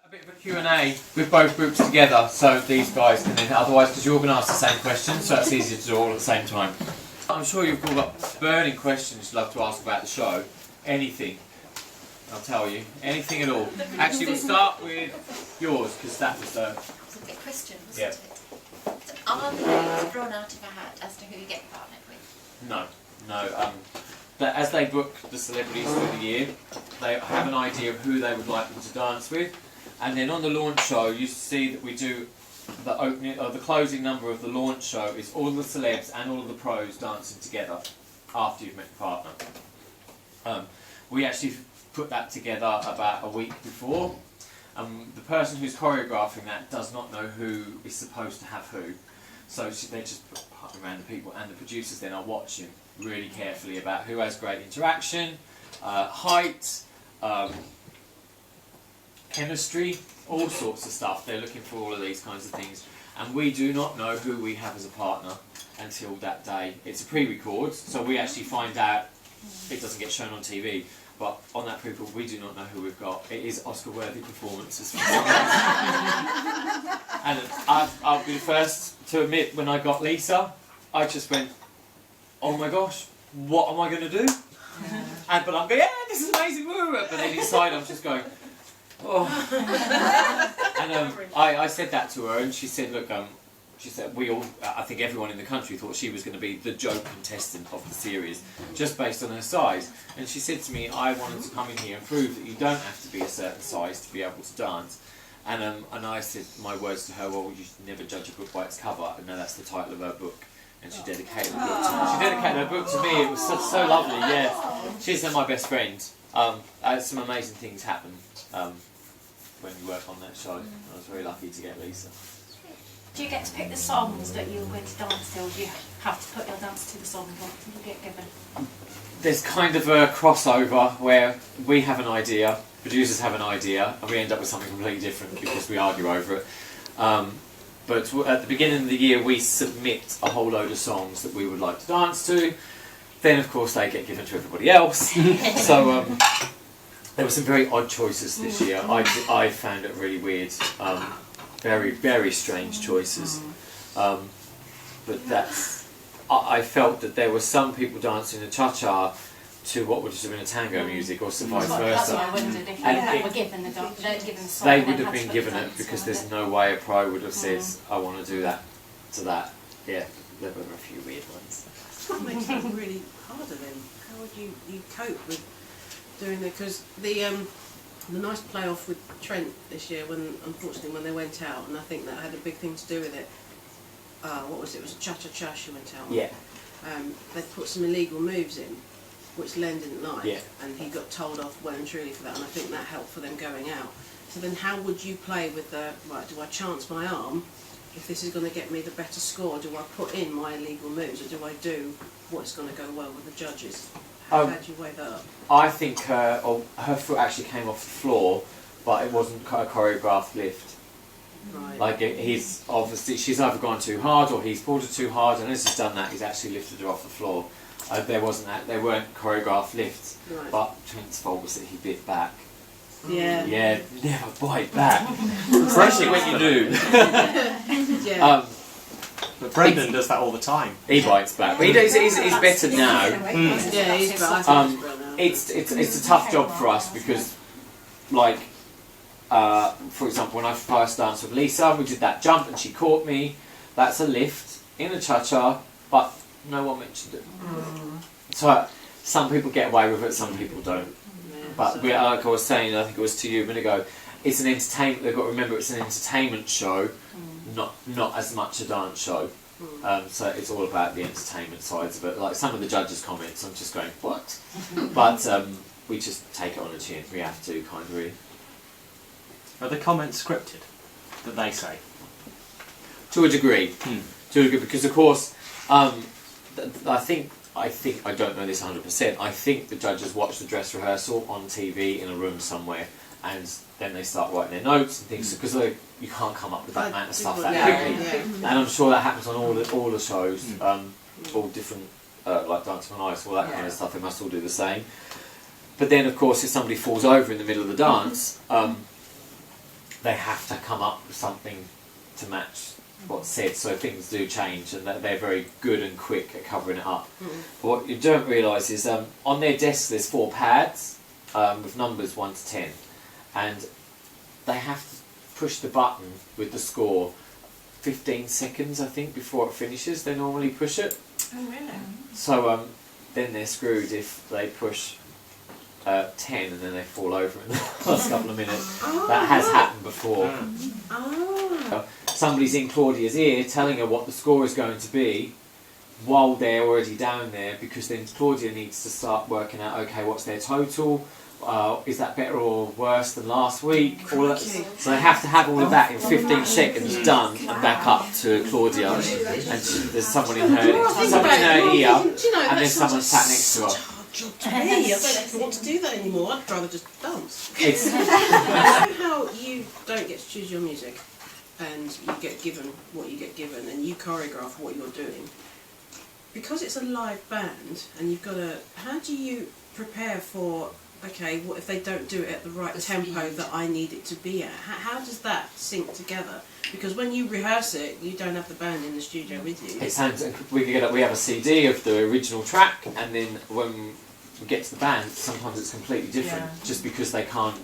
A bit of a Q&A with both groups together, so these guys can then, otherwise, because you're all going to ask the same questions, so it's easier to do all at the same time. I'm sure you've all got burning questions you'd love to ask about the show. Anything. I'll tell you. Anything at all. Actually, we'll start with yours, because that was the... It's a big question, wasn't Yeah. it? So are the names drawn out of a hat as to who you get partnered with? No. As they book the celebrities through the year, they have an idea of who they would like them to dance with, and then on the launch show you see that we do the opening or the closing number of the launch show is all the celebs and all of the pros dancing together after you've met the partner. We actually put that together about a week before. The person who's choreographing that does not know who is supposed to have who, so they just put random people, and the producers then are watching really carefully about who has great interaction, height, chemistry, all sorts of stuff. They're looking for all of these kinds of things, and we do not know who we have as a partner until that day. It's a pre-record, so we actually find out. It doesn't get shown on TV, but on that pre-record we do not know who we've got. It is Oscar-worthy performances. And I'll be the first to admit, when I got Lisa, I just went, oh my gosh, what am I going to do? But I'm going, yeah, this is amazing, woo! But then inside I'm just going, oh. And I said that to her, and she said, look, she said, I think everyone in the country thought she was going to be the joke contestant of the series, just based on her size. And she said to me, I wanted to come in here and prove that you don't have to be a certain size to be able to dance. And I said my words to her, well, you should never judge a book by its cover. And now that's the title of her book. And she dedicated the book to me. She dedicated her book to me. It was so lovely, yeah. She's my best friend. Some amazing things happen when you work on that show. I was very lucky to get Lisa. Do you get to pick the songs that you're going to dance to, or do you have to put your dance to the song that you get given? There's kind of a crossover where we have an idea, producers have an idea, and we end up with something completely different because we argue over it. But at the beginning of the year we submit a whole load of songs that we would like to dance to. Then of course they get given to everybody else. So there were some very odd choices this year. I found it really weird. Very, very strange choices. But I felt that there were some people dancing a cha-cha to what would have been a tango music, or vice versa. That's what I wondered, if you were given the song. They would have been given it, because there's no way a pro would have said, I want to do that to that. Yeah, there were a few weird ones. That makes it really harder then. How would you cope with doing that? Because the nice playoff with Trent this year, unfortunately when they went out, and I think that had a big thing to do with it. What was it? It was cha-cha-cha she went out on. Yeah. They put some illegal moves in, which Len didn't like, yeah. And he got told off well and truly for that, and I think that helped for them going out. So then how would you play with the, right, do I chance my arm? If this is going to get me the better score, do I put in my illegal moves, or do I do what's going to go well with the judges? How do you weigh that up? I think her foot actually came off the floor, but it wasn't a choreographed lift. Right. Like he's obviously, she's either gone too hard or he's pulled her too hard, and as he's done that, he's actually lifted her off the floor. There weren't choreographed lifts, right. But Trent's fault was that he bit back. Yeah. Yeah, never bite back. Especially when you do. Yeah. But Brendan does that all the time. He bites back, but he's better now. Yeah, he's better. It's a tough job for us because, like, for example, when I first danced with Lisa, we did that jump and she caught me. That's a lift in a cha-cha, but no one mentioned it. So some people get away with it, some people don't. But like I was saying, I think it was to you a minute ago, it's an entertainment. They've got to remember it's an entertainment show, not as much a dance show. So it's all about the entertainment sides of it. Like some of the judges' comments, I'm just going, what? But we just take it on the chin. We have to, kind of really. Are the comments scripted that they say? To a degree. To a degree, because of course, I think I don't know this 100%. I think the judges watch the dress rehearsal on TV in a room somewhere, and then they start writing their notes and things, because you can't come up with that amount of stuff that quickly. And I'm sure that happens on all the shows, all different, like Dancing on Ice, all that kind of stuff. They must all do the same. But then, of course, if somebody falls over in the middle of the dance, they have to come up with something to match what's said, so things do change, and that they're very good and quick at covering it up. But what you don't realise is on their desk there's 4 pads with numbers 1 to 10, and they have to push the button with the score 15 seconds, I think, before it finishes. They normally push it. Oh, really? So then they're screwed if they push 10 and then they fall over in the last couple of minutes. That has happened before. Somebody's in Claudia's ear telling her what the score is going to be while they're already down there, because then Claudia needs to start working out, okay, what's their total? Is that better or worse than last week? All that. So they have to have all of that in 15 seconds done and back up to Claudia. And there's someone in her ear, and there's someone sat next to her. I don't want to do that anymore. I'd rather just dance. You know how you don't get to choose your music, and you get given what you get given, and you choreograph what you're doing. Because it's a live band, and you've got to. How do you prepare for? Okay, what if they don't do it at the right tempo that I need it to be at? How does that sync together? Because when you rehearse it, you don't have the band in the studio with you. It sounds. We have a CD of the original track, and then when we get to the band, sometimes it's completely different, just because they can't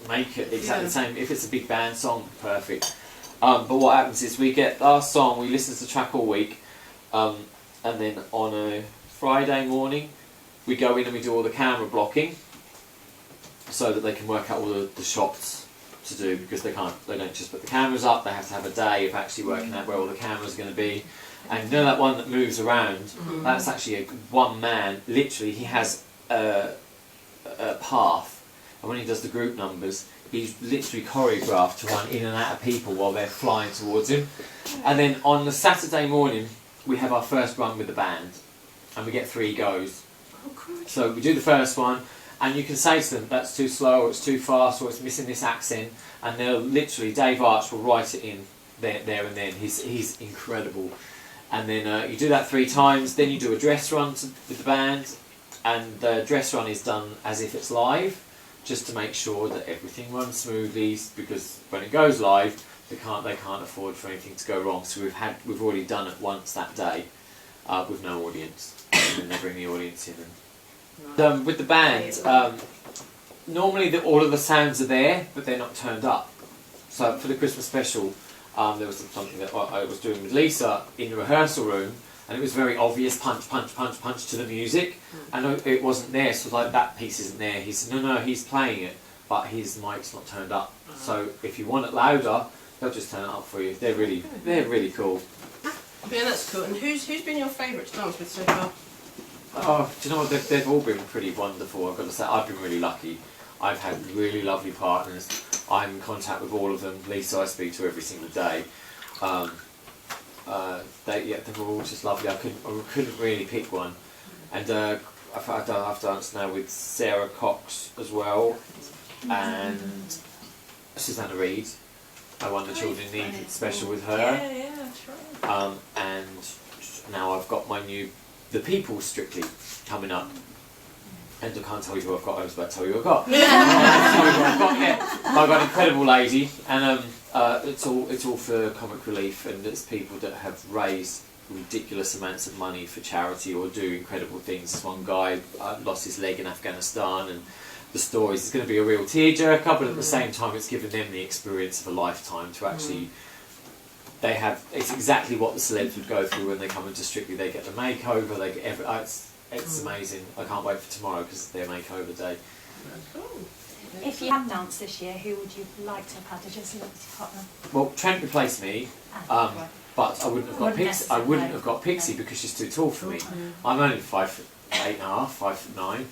make it exactly the same. If it's a big band song, perfect. But what happens is we get our song, we listen to the track all week, and then on a Friday morning, we go in and we do all the camera blocking, so that they can work out all the shots to do, because they don't just put the cameras up, they have to have a day of actually working out where all the cameras are going to be. And you know that one that moves around, that's actually one man, literally he has a path, and when he does the group numbers, he's literally choreographed to run in and out of people while they're flying towards him. And then on the Saturday morning, we have our first run with the band, and we get 3 goes. So we do the first one, and you can say to them, that's too slow, or it's too fast, or it's missing this accent, and they'll literally, Dave Arch will write it in there and then. He's incredible. And then you do that 3 times, then you do a dress run with the band, and the dress run is done as if it's live, just to make sure that everything runs smoothly, because when it goes live, they can't afford for anything to go wrong. So we've already done it once that day with no audience, and then they bring the audience in. And with the band, normally all of the sounds are there, but they're not turned up. So for the Christmas special, there was something that I was doing with Lisa in the rehearsal room, and it was very obvious, punch, punch, punch, punch to the music, and it wasn't there, so like, that piece isn't there. He said, no, he's playing it, but his mic's not turned up. So if you want it louder, they'll just turn it up for you. They're really cool. Yeah, that's cool. And who's been your favourite to dance with so far? Oh, do you know what? They've all been pretty wonderful, I've got to say. I've been really lucky. I've had really lovely partners. I'm in contact with all of them. Lisa I speak to every single day. They're all just lovely. I couldn't really pick one. And I've danced now with Sarah Cox as well, and Susanna Reid. I won the Children in Need special with her. Yeah, that's right. And now I've got my new The People Strictly coming up. And I can't tell you who I've got. I was about to tell you who I've got. I've got an incredible lady, and it's all for comic relief, and it's people that have raised ridiculous amounts of money for charity or do incredible things. This one guy lost his leg in Afghanistan, and the stories, it's going to be a real tearjerker, but at the same time it's given them the experience of a lifetime to actually, it's exactly what the celebs would go through when they come into Strictly. They get the makeover, they get it's amazing. I can't wait for tomorrow because it's their makeover day. If you had danced this year, who would you like to have had as your celebrity partner? Well, Trent replaced me, but I wouldn't have got Pixie. I wouldn't have got Pixie because she's too tall for me. I'm only 5'8.5", 5'9",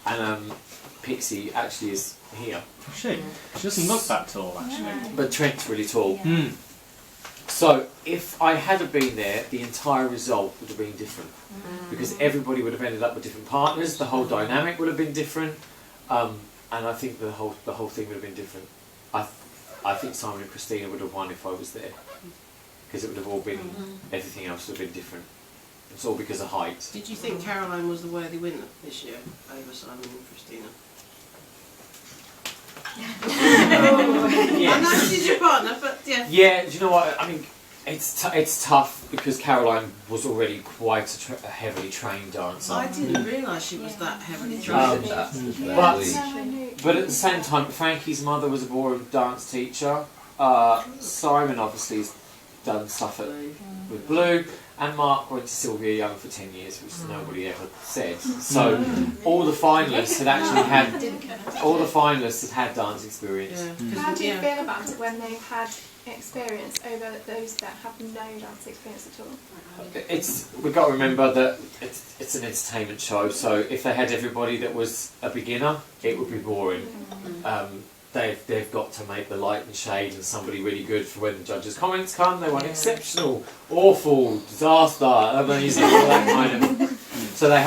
and Pixie actually is here. She doesn't look that tall, actually. But Trent's really tall. Yeah. So if I had been there, the entire result would have been different, because everybody would have ended up with different partners. The whole dynamic would have been different, and I think the whole thing would have been different. I think Simon and Christina would have won if I was there, because it would have all been everything else would have been different. It's all because of height. Did you think Caroline was the worthy winner this year over Simon and Christina? I Yes. know she's your partner, but yeah. Yeah, do you know what? I mean, it's tough because Caroline was already quite a heavily trained dancer. I didn't realise she was that heavily Um, trained. but at the same time, Frankie's mother was a ballroom dance teacher. Simon obviously's done stuff with Blue, and Mark went to Sylvia Young for 10 years, which nobody ever said. So all the finalists had actually had dance experience. How do you feel about it when they've had experience over those that have no dance experience at all? We've got to remember that it's an entertainment show, so if they had everybody that was a beginner, it would be boring. They've got to make the light and shade and somebody really good for when the judges' comments come. They want exceptional, awful, disaster, amazing, all that kind of. So they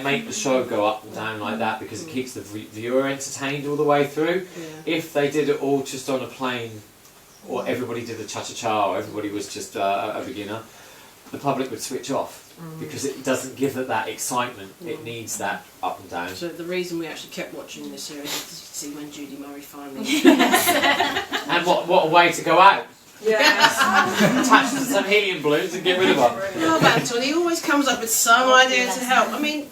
make the show go up and down like that because it keeps the viewer entertained all the way through. If they did it all just on a plain, or everybody did the cha-cha-cha, or everybody was just a beginner, the public would switch off because it doesn't give it that excitement. It needs that up and down. So the reason we actually kept watching this series is to see when Judy Murray finally... And what a way to go out. Yes. Attach to some helium balloons and get rid of her. Love Anton, he always comes up with some idea to help. I mean,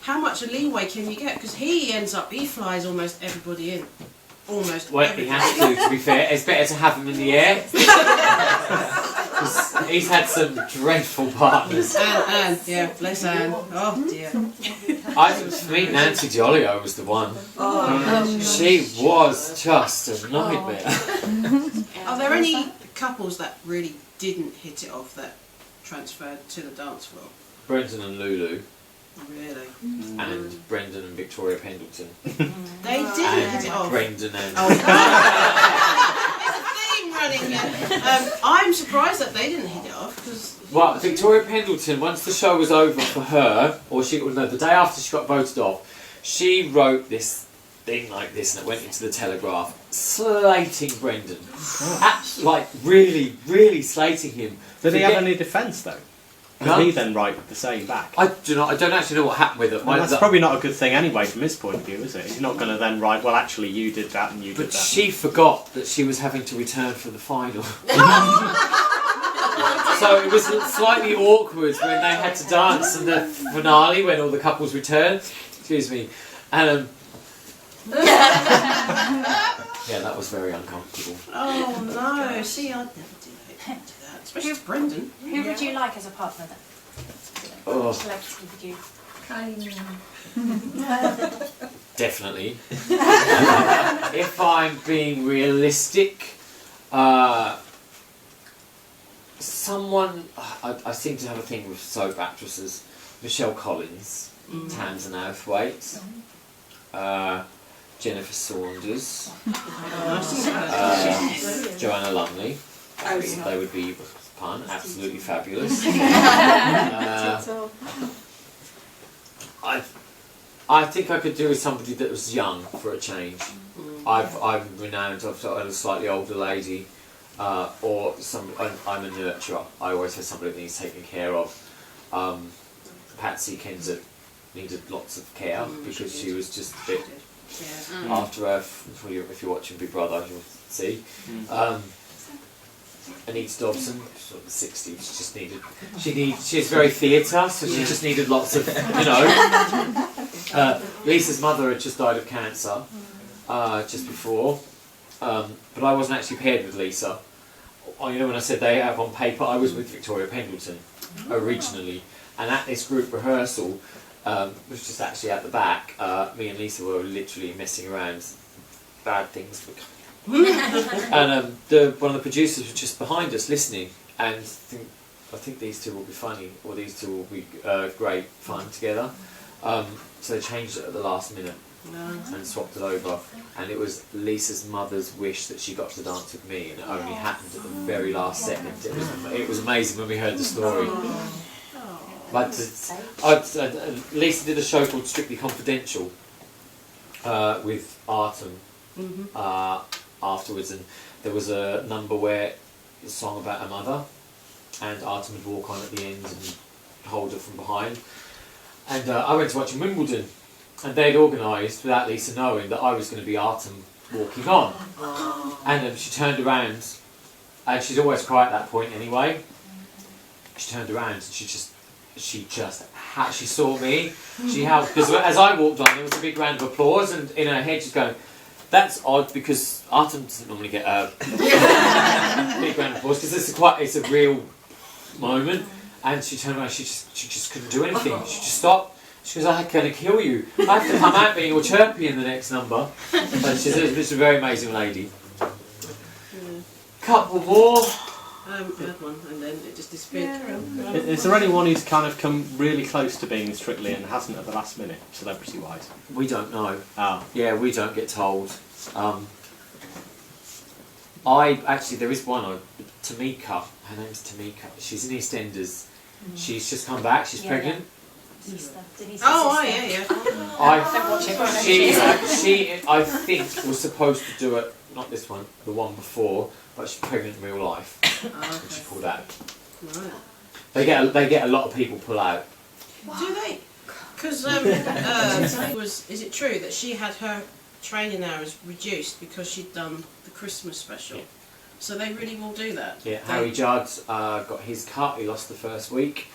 how much leeway can you get? Because he flies almost everybody in. Almost Well, he has to be fair. It's better to have him in the air. 'Cause he's had some dreadful partners. Anne, yeah, bless Anne. Oh dear. For me, Nancy Jolio was the one. She was just a nightmare. Are there any couples that really didn't hit it off that transferred to the dance floor? Brendan and Lulu, Really? and Brendan and Victoria Pendleton. They didn't hit it off. Brendan and... There's a theme running here. I'm surprised that they didn't hit it off because... Well, Victoria Pendleton, once the show was over for her, the day after she got voted off, she wrote this thing like this and it went into the Telegraph, slating Brendan. Really, really slating him. Did he have any defence though? No. Did he then write the same back? I don't actually know what happened with it. Well, that's probably not a good thing anyway from his point of view, is it? He's not going to then write, well actually you did that and you did that. But she forgot that she was having to return for the final. So it was slightly awkward when they had to dance in the finale when all the couples returned. Excuse me. And yeah, that was very uncomfortable. Oh no, see, I'd never do that. Especially with Brendan. Who would you like as a partner then? Oh. Which celebrity would you? Definitely. If I'm being realistic, someone I seem to have a thing with soap actresses. Michelle Collins, Tamsin Outhwaite, Jennifer Saunders, Joanna Lumley. They would be absolutely fabulous. I think I could do with somebody that was young for a change. I'm renowned. I've got a slightly older lady, or I'm a nurturer. I always have somebody that needs taken care of. Patsy Kensit needed lots of care because she was just a bit after her. If you're watching Big Brother, you'll see. Anita Dobson, sort of the 60s, just needed. She's very theatre, so she just needed lots of, Lisa's mother had just died of cancer just before, but I wasn't actually paired with Lisa. When I said they have on paper, I was with Victoria Pendleton originally, and at this group rehearsal, which was just actually at the back, me and Lisa were literally messing around. Bad things were coming. And one of the producers was just behind us listening, and I think these two will be funny, or these two will be great fun together. So they changed it at the last minute and swapped it over, and it was Lisa's mother's wish that she got to dance with me, and it only happened at the very last second. It was amazing when we heard the story. But Lisa did a show called Strictly Confidential with Artem. Afterwards, and there was a number where a song about her mother, and Artem would walk on at the end and hold her from behind. And I went to watch in Wimbledon, and they'd organised, without Lisa knowing, that I was going to be Artem walking on. And she turned around, and she's always quiet at that point anyway. She turned around and she saw me. She held, because as I walked on, there was a big round of applause, and in her head she's going, "That's odd because Artem doesn't normally get a big round of applause because it's a real moment." And she turned around, she just couldn't do anything. She just stopped. She goes, "I'm going to kill you. I have to come out being all chirpy in the next number." So she's a very amazing lady. Couple more. I had one and then it just disappeared. Is there anyone who's kind of come really close to being Strictly and hasn't at the last minute, celebrity-wise? We don't know. Ah. Yeah, we don't get told. There is one. Tamika. Her name's Tamika. She's in EastEnders. She's just come back. She's pregnant. Oh, yeah. She I think was supposed to do it. Not this one. The one before. But she's pregnant in real life. And she pulled out. Right. They get a lot of people pull out. Do they? Because is it true that she had her training hours reduced because she'd done the Christmas special? Yeah. So they really will do that. Yeah, Harry Judd got his cut. He lost the first week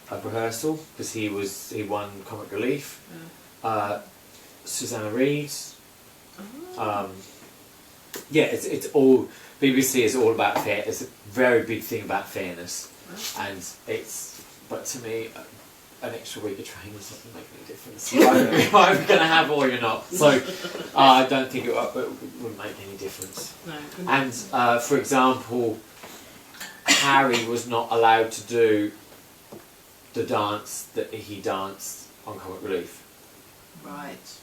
of rehearsal because he won Comic Relief. Susanna Reid. It's all. BBC is all about fair. It's a very big thing about fairness, and but to me, an extra week of training doesn't make any difference. You're either going to have or you're not. So I don't think it would make any difference. No. And for example, Harry was not allowed to do the dance that he danced on Comic Relief. Right.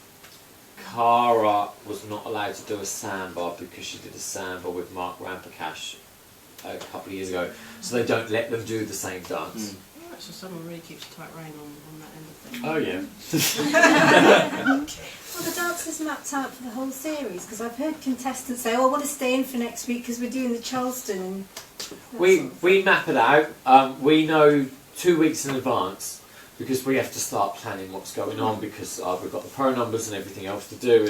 Cara was not allowed to do a samba because she did a samba with Mark Rampakash a couple of years ago. So they don't let them do the same dance. Right, so someone really keeps a tight rein on that end of things. Oh yeah. Well, the dance is mapped out for the whole series because I've heard contestants say, "Oh, I want to stay in for next week because we're doing the Charleston." And we map it out. We know 2 weeks in advance because we have to start planning what's going on because we've got the pro numbers and everything else to do,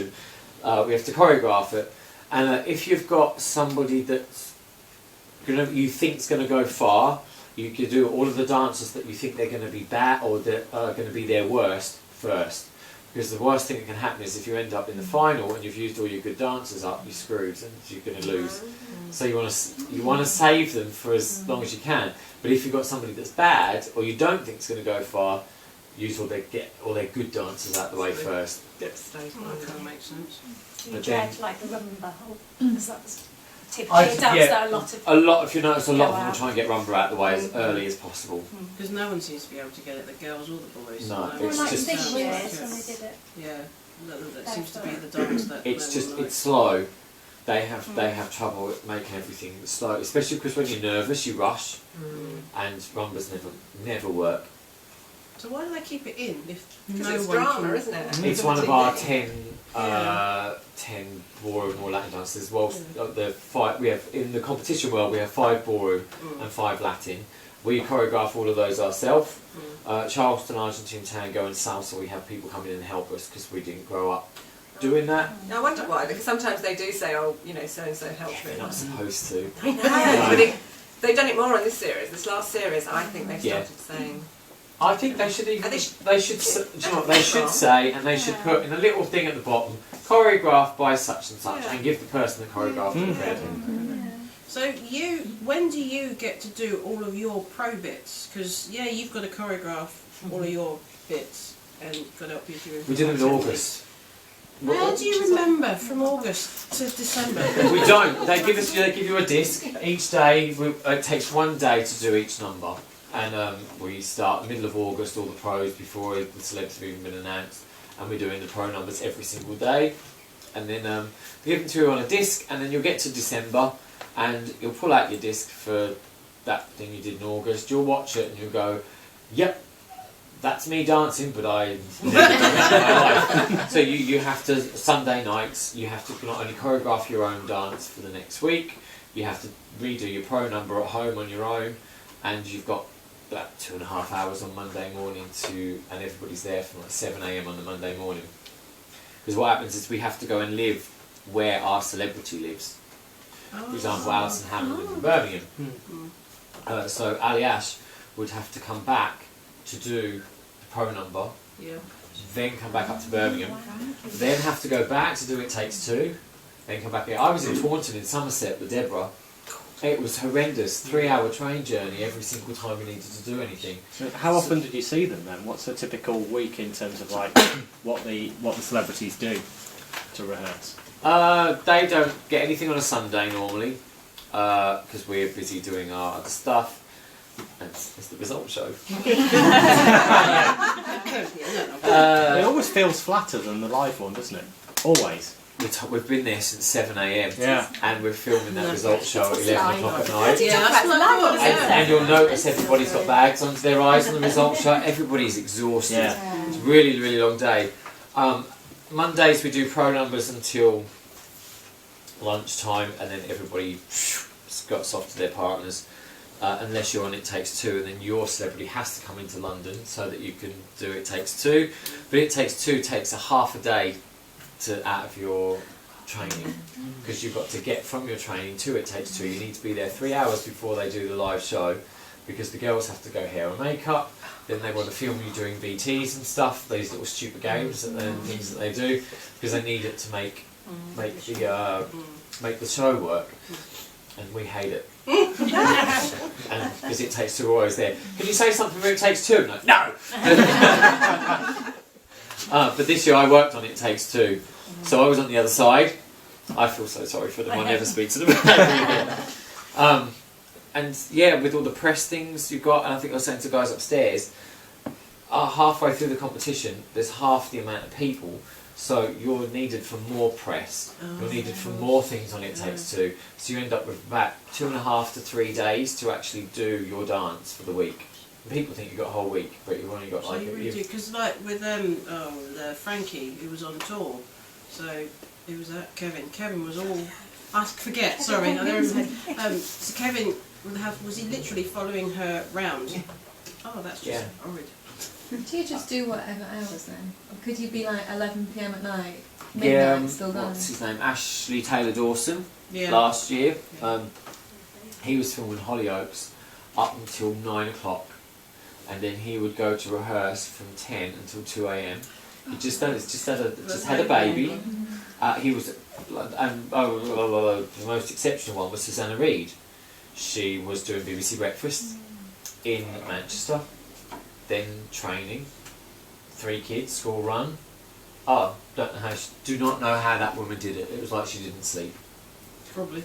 and we have to choreograph it. And if you've got somebody that's you think's going to go far, you could do all of the dances that you think they're going to be bad or that are going to be their worst first. Because the worst thing that can happen is if you end up in the final and you've used all your good dancers up, you're screwed and you're going to lose. So you want to save them for as long as you can. But if you've got somebody that's bad or you don't think it's going to go far, use all their good dancers out the way first. That makes sense. you But dread then- like the rumba. Because that's typically a dance that a lot of. If you notice, a lot of them will try and get rumba out the way as early as possible. Because no one seems to be able to get it, the girls or the boys. No, Well, it's like just- this year Yeah. when they did it. Yeah, that seems to be the dance that It's no just one likes. it's slow. They have trouble with making everything slow, especially because when you're nervous, you rush, and rumbas never work. So why do they keep it in if Because no it's one drama, can... isn't it? It's one of our 10 ballroom or Latin dances. Well, we have in the competition world we have 5 ballroom and 5 Latin. We choreograph all of those ourselves. Charleston, Argentine tango, and salsa. We have people come in and help us because we didn't grow up doing that. I wonder why, because sometimes they do say, oh, so and so helped me. They're not supposed to. I know, but they've done it more on this series. This last series, I think they've started saying. I think they should even. And Do you know what they should say, and they should put in a little thing at the bottom, choreographed by such and such, and give the person that choreographed the credit. So when do you get to do all of your pro bits? Because you've got to choreograph all of your bits and got to help you do. We did it in August. How do you remember from August to December? We don't. They give you a disc each day. It takes 1 day to do each number, and we start the middle of August. All the pros before the celebs have even been announced, and we're doing the pro numbers every single day, and then they give them to you on a disc, and then you'll get to December, and you'll pull out your disc for that thing you did in August. You'll watch it, and you'll go, "Yep. That's me dancing, but I never done that in my life." So you have to, Sunday nights, you have to not only choreograph your own dance for the next week, you have to redo your pro number at home on your own, and you've got about 2.5 hours on Monday morning and everybody's there from like 7 AM on the Monday morning. Because what happens is we have to go and live where our celebrity lives. For example, Alison Hammond lives in Birmingham. So Ali Ash would have to come back to do the pro number, then come back up to Birmingham, then have to go back to do It Takes Two, then come back here. I was in Taunton in Somerset with Deborah. It was horrendous, 3-hour train journey every single time we needed to do anything. So how often did you see them then? What's a typical week in terms of like what the celebrities do to rehearse? They don't get anything on a Sunday normally, because we're busy doing our other stuff. And it's the result show. It always feels flatter than the live one, doesn't it? Always. We've been there since 7 a.m. Yeah. And we're filming that result show at 11 o'clock at night. Yeah, that's what I thought. And you'll notice everybody's got bags under their eyes on the result show. Everybody's exhausted. Yeah. It's a really, really long day. Mondays we do pro numbers until lunchtime, and then everybody scuts off to their partners. Unless you're on It Takes Two, and then your celebrity has to come into London so that you can do It Takes Two. But It Takes Two takes a half a day out of your training, because you've got to get from your training to It Takes Two. You need to be there 3 hours before they do the live show, because the girls have to go hair and makeup, then they want to film you doing BTs and stuff, these little stupid games and things that they do, because they need it to make the show work, and we hate it. And because It Takes Two are always there. Can you say something for It Takes Two? No. But this year I worked on It Takes Two, so I was on the other side. I feel so sorry for them. I never speak to them. And yeah, with all the press things you've got, and I think I was saying to the guys upstairs, halfway through the competition, there's half the amount of people. So you're needed for more press, you're needed for more things on It Takes Two, so you end up with about 2.5 to 3 days to actually do your dance for the week. And people think you've got a whole week, but you've only got So you really do, because like with Frankie, who was on tour, so who was that? Kevin was all, I forget, sorry, I don't remember. So Kevin was he literally following her round? Oh, that's just horrid. Do you just do whatever hours then? Or could you be like 11 PM at night, midnight, still going? What's his name? Ashley Taylor Dawson, Yeah. last year. He was filming Hollyoaks up until 9 o'clock, and then he would go to rehearse from 10 until 2 a.m. He just had a baby. He was, the most exceptional one was Susanna Reid. She was doing BBC Breakfast in Manchester. Then training, 3 kids, school run. Do not know how that woman did it. It was like she didn't sleep. Probably.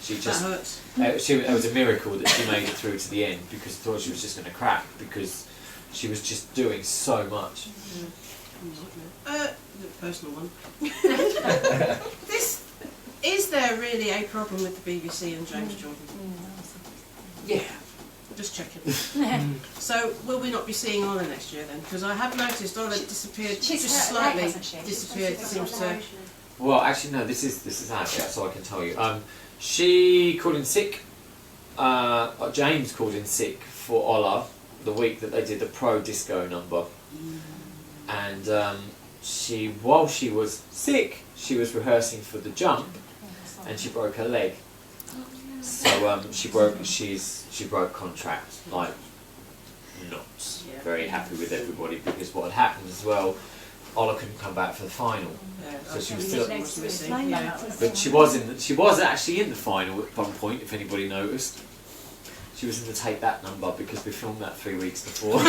She just. That hurts. It was a miracle that she made it through to the end, because I thought she was just going to crack, because she was just doing so much. Personal one. Is there really a problem with the BBC and James Jordan? Yeah. Just checking. So will we not be seeing Ola next year then? Because I have noticed Ola disappeared, just slightly disappeared. Seems to. Well, actually, no. This is out there, so I can tell you. She called in sick. James called in sick for Ola the week that they did the pro disco number, and while she was sick, she was rehearsing for the jump, and she broke her leg. So she broke contract, like not very happy with everybody, because what had happened as well, Ola couldn't come back for the final, so she was still. But she was actually in the final at one point, if anybody noticed. She was in the Take That number, because we filmed that 3 weeks before.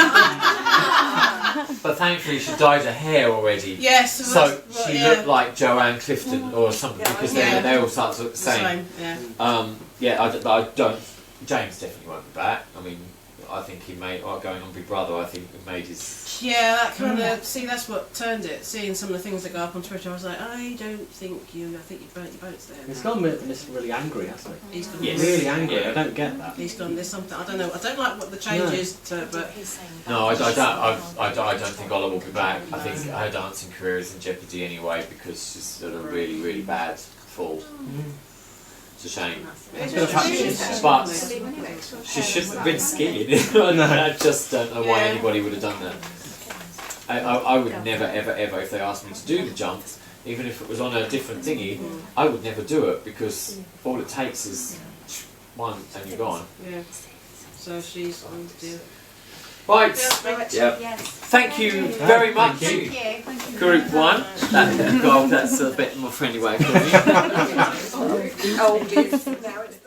But thankfully she dyed her hair already. Yes. So she looked like Joanne Clifton or something, because they all start to look the same. I don't. James definitely won't be back. I mean, I think he made, going on Big Brother, I think he made his... Yeah, that kind of, see, that's what turned it. Seeing some of the things that go up on Twitter, I was like, I think you burnt your boats there. He's gone really angry, hasn't he? He's gone really angry, I don't get that. He's gone, there's something, I don't know, I don't like what the change is, but... No, I don't think Ola will be back. I think her dancing career is in jeopardy anyway, because she's had a really, really bad fall. It's a shame. But she shouldn't have been skiing. I just don't know why anybody would have done that. I would never, ever, ever, if they asked me to do the jump, even if it was on a different thingy, I would never do it because all it takes is one and you're gone. Yeah. So she's on deal. Right. Yes. Thank you very much, Thank you. Group 1. That's a bit more friendly way of calling it. Oldies. Now it's